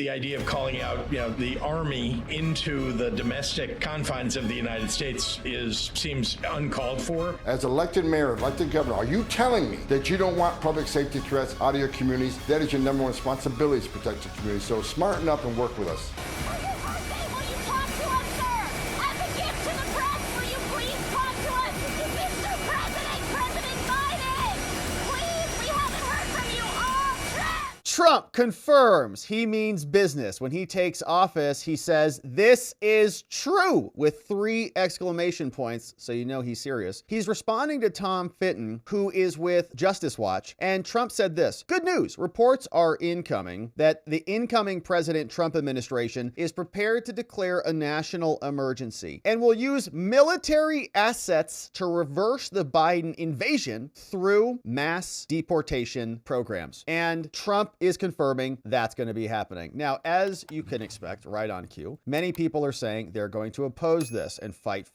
The idea of calling out, the army into the domestic confines of the United States seems uncalled for. As elected mayor, elected governor, are you telling me that you don't want public safety threats out of your communities? That is your number one responsibility, to protect your community. So smarten up and work with us. Trump confirms he means business. When he takes office, he says, "This is true," with 3 exclamation points, so you know he's serious. He's responding to Tom Fitton, who is with Justice Watch, and Trump said this: "Good news. Reports are incoming that the incoming President Trump administration is prepared to declare a national emergency and will use military assets to reverse the Biden invasion through mass deportation programs." And Trump is confirming that's going to be happening. Now, as you can expect, right on cue, many people are saying they're going to oppose this and fight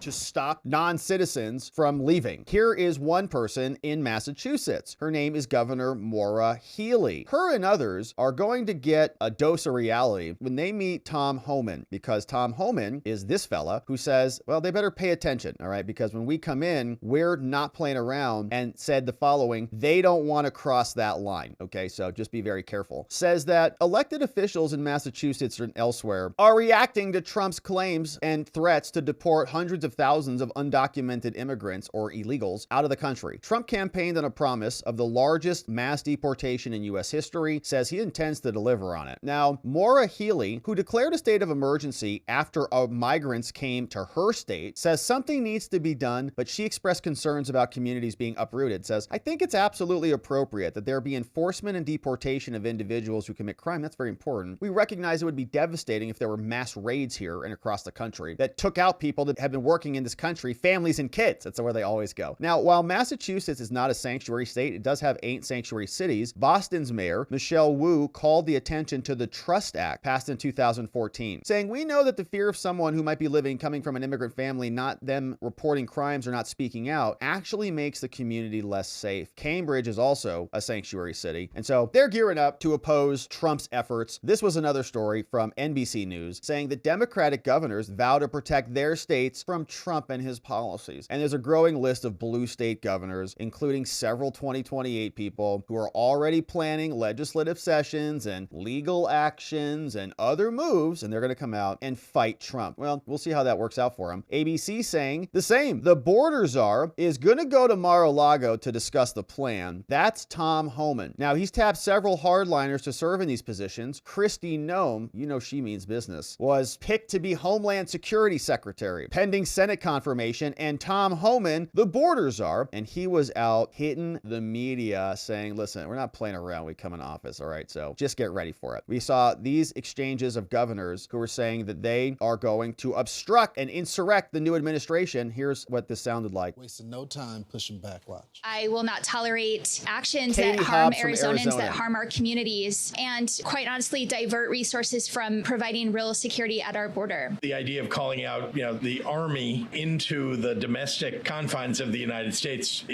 to stop non-citizens from leaving. Here is one person in Massachusetts. Her name is Governor Maura Healey. Her and others are going to get a dose of reality when they meet Tom Homan, because Tom Homan is this fella who says, well, they better pay attention, all right? Because when we come in, we're not playing around, and said the following: they don't want to cross that line, okay? So just be very careful. Says that elected officials in Massachusetts and elsewhere are reacting to Trump's claims and threats to deport hundreds of thousands of undocumented immigrants or illegals out of the country. Trump campaigned on a promise of the largest mass deportation in U.S. history, says he intends to deliver on it. Now, Maura Healey, who declared a state of emergency after migrants came to her state, says something needs to be done, but she expressed concerns about communities being uprooted. Says, "I think it's absolutely appropriate that there be enforcement and deportation of individuals who commit crime. That's very important. We recognize it would be devastating if there were mass raids here and across the country that took out people that have been working in this country, families and kids." That's where they always go. Now, while Massachusetts is not a sanctuary state, it does have 8 sanctuary cities. Boston's mayor, Michelle Wu, called the attention to the Trust Act passed in 2014, saying, "We know that the fear of someone who might be coming from an immigrant family, not them reporting crimes or not speaking out, actually makes the community less safe." Cambridge is also a sanctuary city, and so they're gearing up to oppose Trump's efforts. This was another story from NBC News saying that Democratic governors vow to protect their states from Trump and his policies. And there's a growing list of blue state governors, including several 2028 people who are already planning legislative sessions and legal actions and other moves, and they're going to come out and fight Trump. Well, we'll see how that works out for him. ABC saying the same. The border czar is going to go to Mar-a-Lago to discuss the plan. That's Tom Homan. Now, he's tapped several hardliners to serve in these positions. Kristi Noem, you know she means business, was picked to be Homeland Security Secretary, pending Senate confirmation, and Tom Homan, the border czar, and he was out hitting the media saying, listen, we're not playing around. We come in office, all right? So just get ready for it. We saw these exchanges of governors who were saying that they are going to obstruct and insurrect the new administration. Here's what this sounded like. Wasting no time pushing back. Watch. I will not tolerate actions Katie that harm Hobbs from Arizonans, Arizona. that harm our communities, and quite honestly, divert resources from providing real security at our border. The idea of calling out, the army into the domestic confines of the United States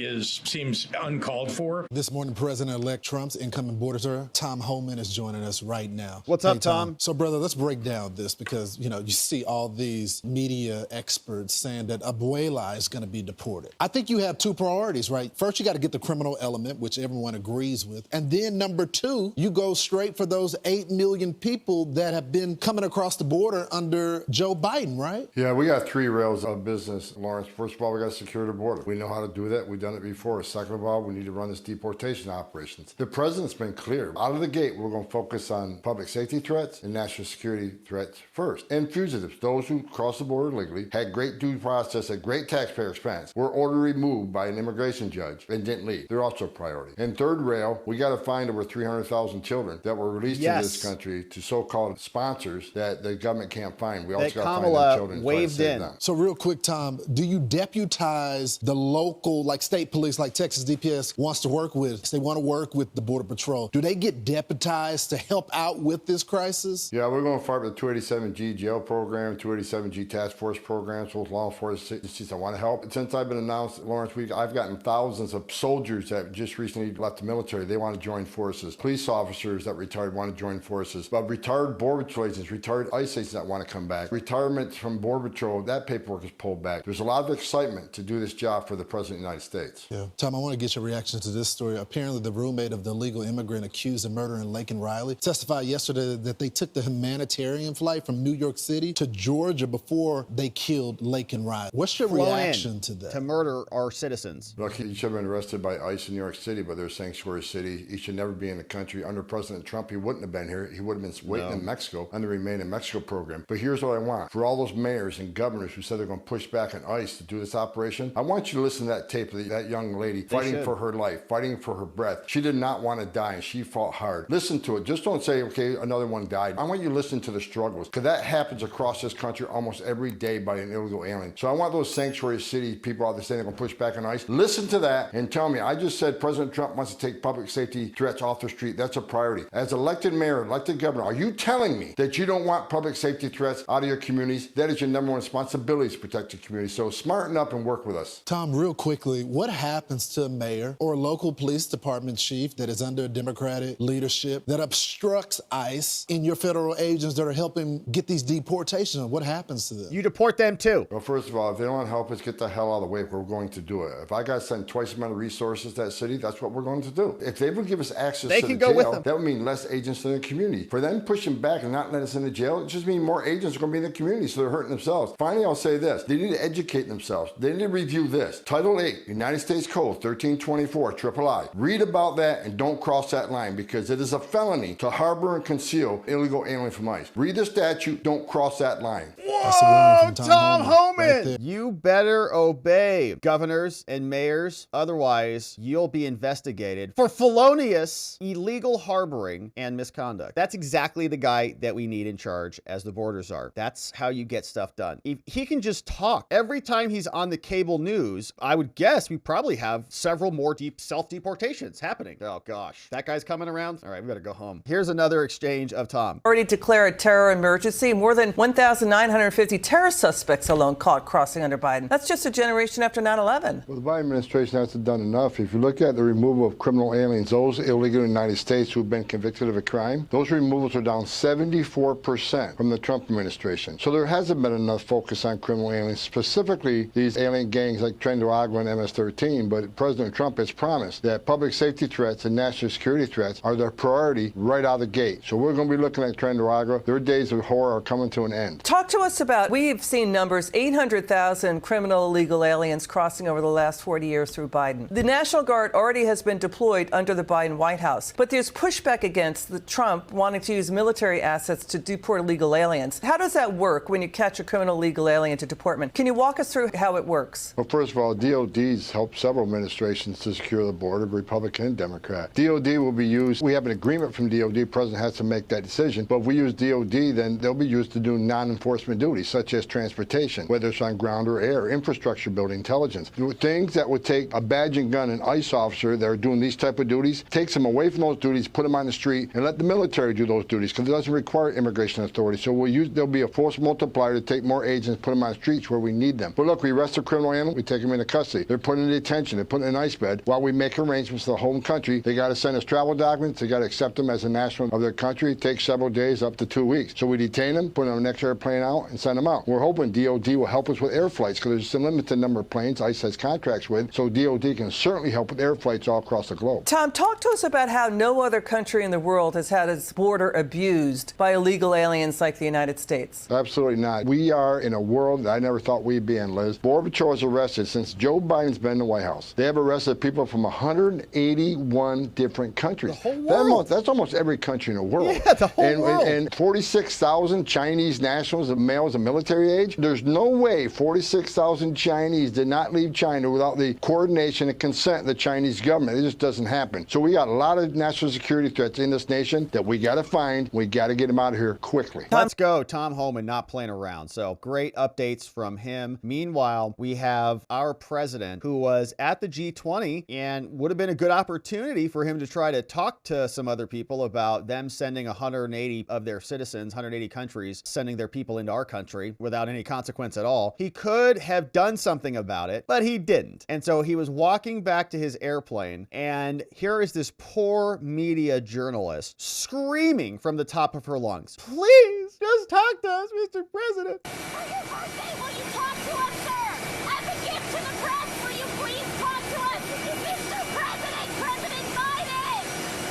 seems uncalled for. This morning, President-elect Trump's incoming border czar, Tom Homan, is joining us right now. What's up, Tom? So, brother, let's break down this because, you see all these media experts saying that Abuela is going to be deported. I think you have 2 priorities, right? First, you got to get the criminal element, which everyone agrees with. And then number 2, you go straight for those 8 million people that have been coming across the border under Joe Biden, right? Yeah, we got 3 rails of business, Lawrence. First of all, we got to secure the border. We know how to do that. We've done it before. Second of all, we need to run this deportation operations. The president's been clear. Out of the gate, we're going to focus on public safety threats and national security threats first. And fugitives, those who cross the border legally, had great due process at great taxpayer expense, were ordered removed by an immigration judge and didn't leave. They're also a priority. And third rail, we got to find over 300,000 children that were released in this country to so-called sponsors that the government can't find. We also got to find them children and try to save them. So real quick, Tom, do you deputize the local, like state police, like Texas DPS wants to work with? They want to work with the Border Patrol. Do they get deputized to help out with this crisis? Yeah, we're going to fight with the 287G jail program, 287G task force programs, both law enforcement agencies that want to help. Since I've been announced, Lawrence, I've gotten thousands of soldiers that just recently left the military. They want to join forces. forces, police officers that retired want to join forces, but retired Border Patrol agents, retired ICE agents that want to come back, retirement from Border Patrol, that paperwork is pulled back. There's a lot of excitement to do this job for the President of the United States. Yeah. Tom, I want to get your reaction to this story. Apparently, the roommate of the illegal immigrant accused of murdering Laken Riley testified yesterday that they took the humanitarian flight from New York City to Georgia before they killed Laken Riley. What's your reaction to that? To murder our citizens. Look, he should have been arrested by ICE in New York City, but they're sanctuary city. He should never be in the country. Under President Trump, he wouldn't have been here. He would have been waiting in Mexico under the Remain in Mexico program. But here's what I want. For all those mayors and governors who said they're going to push back on ICE to do this operation, I want you to listen to that tape of that young lady fighting for her life, fighting for her breath. She did not want to die, and she fought hard. Listen to it. Just don't say, okay, another one died. I want you to listen to the struggles, because that happens across this country almost every day by an illegal alien. So I want those sanctuary city people out there saying they're going to push back on ICE. Listen to that and tell me, I just said President Trump wants to take public safety threats off the street. That's a priority. As elected mayor, elected governor, are you telling me that you don't want public safety threats out of your communities? That is your number one responsibility, to protect your community. So smarten up and work with us. Tom, real quickly, what happens to a mayor or a local police department chief that is under Democratic leadership that obstructs ICE and your federal agents that are helping get these deportations? What happens to them? You deport them too. Well, first of all, if they don't want to help us get the hell out of the way, we're going to do it. If I got to send twice the amount of resources to that city, that's what we're going to do. If they would give us access to the jail, that would mean less agents in the community. For them pushing back and not letting us in the jail, it just means more agents are going to be in the community, so they're hurting themselves. Finally, I'll say this. They need to educate themselves. They need to review this. Title 8, United States Code 1324, III. Read about that and don't cross that line, because it is a felony to harbor and conceal illegal alien from ICE. Read the statute, don't cross that line. Whoa, Tom Homan! Right, you better obey, governors and mayors. Otherwise, you'll be investigated for felonious, illegal harboring and misconduct. That's exactly the guy that we need in charge as the borders are. That's how you get stuff done. If he can just talk. Every time he's on the cable news, I would guess we probably have several more self-deportations happening. Oh gosh, that guy's coming around? All right, we better go home. Here's another exchange of Tom. Already declared terror emergency. More than 1,950 terror suspects alone caught crossing under Biden. That's just a generation after 9/11. Well, the Biden administration hasn't done enough. If you look at the removal of criminal aliens, those illegal in the United States who've been convicted of a crime, those removals are down 74% from the Trump administration. So there hasn't been enough focus on criminal aliens, specifically these alien gangs like Tren de Agua and MS-13. But President Trump has promised that public safety threats and national security threats are their priority right out of the gate. So we're going to be looking at Tren de Agua. Their days of horror are coming to an end. Talk to us about, we've seen numbers, 800,000 criminal illegal aliens crossing over the last 40 years through Biden. The National Guard already has been deployed under the Biden White House, but there's pushback against the Trump wanting to use military assets to deport illegal aliens. How does that work when you catch a criminal illegal alien to deportment? Can you walk us through how it works? Well, first of all, DOD's helped several administrations to secure the border, Republican and Democrat. DOD will be used. We have an agreement from DOD. The president has to make that decision. But if we use DOD, then they'll be used to do non-enforcement duties, such as transportation, whether it's on ground or air, infrastructure building, intelligence. Things that would take a badge and gun and ICE officer that are doing these type of duties, takes them away from those duties, put them on the street, and let the military do those duties, because it doesn't require immigration authority. So there'll be a force multiplier to take more agents, put them on the streets where we need them. But look, we arrest a criminal animal, we take them into custody. They're put in detention, they're put in an ICE bed. While we make arrangements to the home country, they got to send us travel documents, they got to accept them as a national of their country. It takes several days, up to 2 weeks. So we detain them, put them on the next airplane out, and send them out. We're hoping DOD will help us with air flights, because there's a limited number of planes ICE has contracts with, so DOD can certainly help with air flights all across the globe. Tom, talk to us about how no other country in the world has had its border abused by illegal aliens like the United States. Absolutely not. We are in a world that I never thought we'd be in, Liz. Border Patrol has arrested, since Joe Biden's been in the White House, they have arrested people from 181 different countries. The whole world. That's almost every country in the world. Yeah, the whole world. And 46,000 Chinese nationals, males of military age. There's no way 46,000 Chinese did not leave China without the coordination and consent of the Chinese government. It just doesn't happen. So we got a lot of national security threats in this nation that we got to find. We got to get them out of here quickly. Let's go. Tom Homan not playing around. So great updates from him. Meanwhile, we have our president who was at the G20 and would have been a good opportunity for him to try to talk to some other people about them sending 180 of their citizens, 180 countries, sending their people into our country without any consequence at all. He could have done something about it, but he didn't. And so he was walking back to his airplane, and here is this poor poor media journalist screaming from the top of her lungs, "Please, just talk to us, Mr. President." For your birthday, will you talk to us, sir? As a gift to the press, will you please talk to us? Mr. President, President Biden!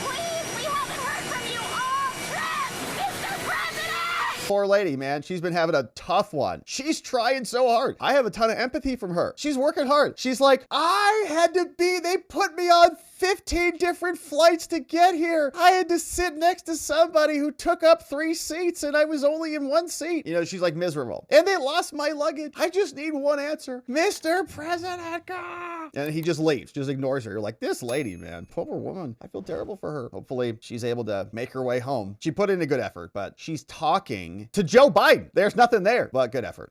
Please, we haven't heard from you all trip! Mr. President! Poor lady, man. She's been having a tough one. She's trying so hard. I have a ton of empathy from her. She's working hard. She's like, they put me on 15 different flights to get here. I had to sit next to somebody who took up 3 seats and I was only in 1 seat. You know, she's like miserable. And they lost my luggage. I just need one answer. Mr. President, God. And he just leaves, just ignores her. You're like, this lady, man, poor woman. I feel terrible for her. Hopefully she's able to make her way home. She put in a good effort, but she's talking to Joe Biden. There's nothing there, but good effort.